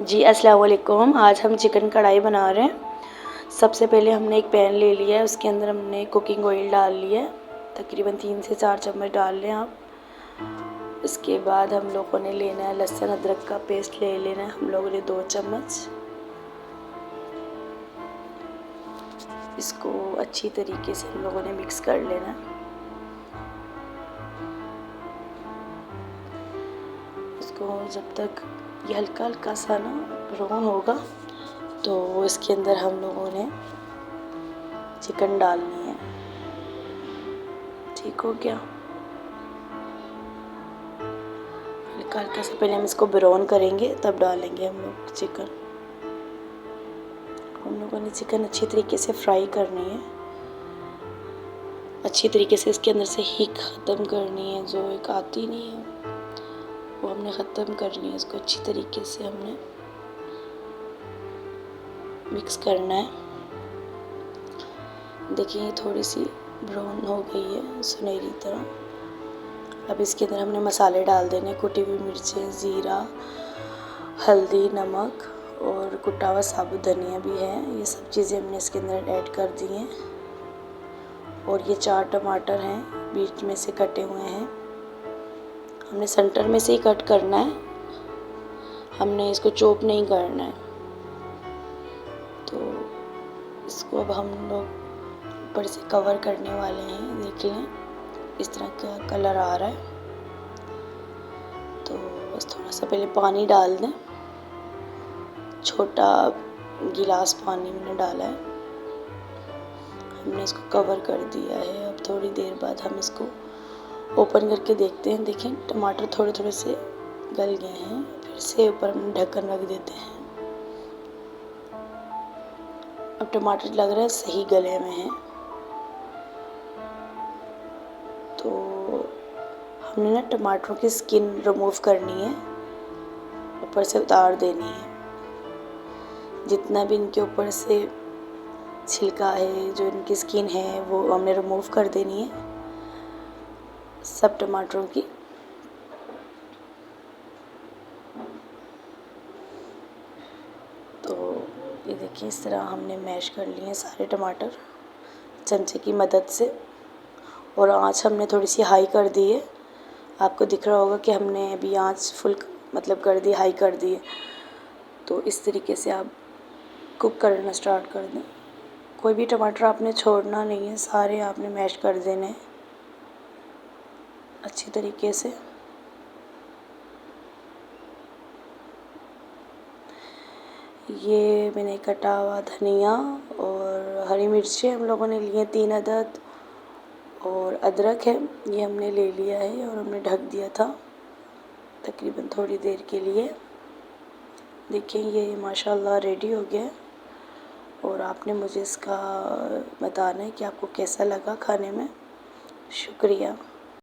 जी अस्सलाम वालेकुम। आज हम चिकन कढ़ाई बना रहे हैं। सबसे पहले हमने एक पैन ले लिया है, उसके अंदर हमने कुकिंग ऑयल डाल लिया है, तकरीबन 3 से 4 चम्मच डाल लें आप। इसके बाद हम लोगों ने लेना है लहसुन अदरक का पेस्ट ले लेना है हम लोगों ने 2 चम्मच। इसको अच्छी तरीके से हम लोगों ने मिक्स कर लेना है। इसको जब तक ये हल्का हल्का सा ना ब्राउन होगा तो इसके अंदर हम लोगों ने चिकन डालनी है। ठीक हो गया। हल्का हल्का से पहले हम इसको ब्राउन करेंगे, तब डालेंगे हम लोग चिकन। हम लोगों ने चिकन अच्छी तरीके से फ्राई करनी है, अच्छी तरीके से इसके अंदर से हीट ख़त्म करनी है, जो एक आती नहीं है वो हमने ख़त्म करनी है। इसको अच्छी तरीके से हमने मिक्स करना है। देखिए ये थोड़ी सी ब्राउन हो गई है सुनहरी तरह। अब इसके अंदर हमने मसाले डाल देने, कुटी हुई मिर्चें, ज़ीरा, हल्दी, नमक और कुटा हुआ साबुत धनिया भी है। ये सब चीज़ें हमने इसके अंदर ऐड कर दी हैं। और ये 4 टमाटर हैं, बीच में से कटे हुए हैं। हमने सेंटर में से ही कट करना है, हमने इसको चॉप नहीं करना है। तो इसको अब हम लोग ऊपर से कवर करने वाले हैं। देख लें इस तरह का कलर आ रहा है। तो बस थोड़ा सा पहले पानी डाल दें, छोटा गिलास पानी मैंने डाला है। हमने इसको कवर कर दिया है। अब थोड़ी देर बाद हम इसको ओपन करके देखते हैं। देखें टमाटर थोड़े थोड़े से गल गए हैं। फिर से ऊपर हम ढक्कन रख देते हैं। अब टमाटर लग रहा है सही गले में है। तो हमने ना टमाटरों की स्किन रिमूव करनी है, ऊपर से उतार देनी है। जितना भी इनके ऊपर से छिलका है, जो इनकी स्किन है, वो हमने रिमूव कर देनी है सब टमाटरों की। तो ये देखिए इस तरह हमने मैश कर लिए हैं सारे टमाटर चमचे की मदद से। और आँच हमने थोड़ी सी हाई कर दी है। आपको दिख रहा होगा कि हमने अभी आँच फुल मतलब कर दी, हाई कर दी है। तो इस तरीके से आप कुक करना स्टार्ट कर दें। कोई भी टमाटर आपने छोड़ना नहीं है, सारे आपने मैश कर देने हैं अच्छी तरीके से। ये मैंने कटा हुआ धनिया और हरी मिर्चें हम लोगों ने लिए 3 अदद, और अदरक है ये हमने ले लिया है और हमने ढक दिया था तकरीबन थोड़ी देर के लिए। देखिए ये माशाल्लाह रेडी हो गया है। और आपने मुझे इसका बताना है कि आपको कैसा लगा खाने में। शुक्रिया।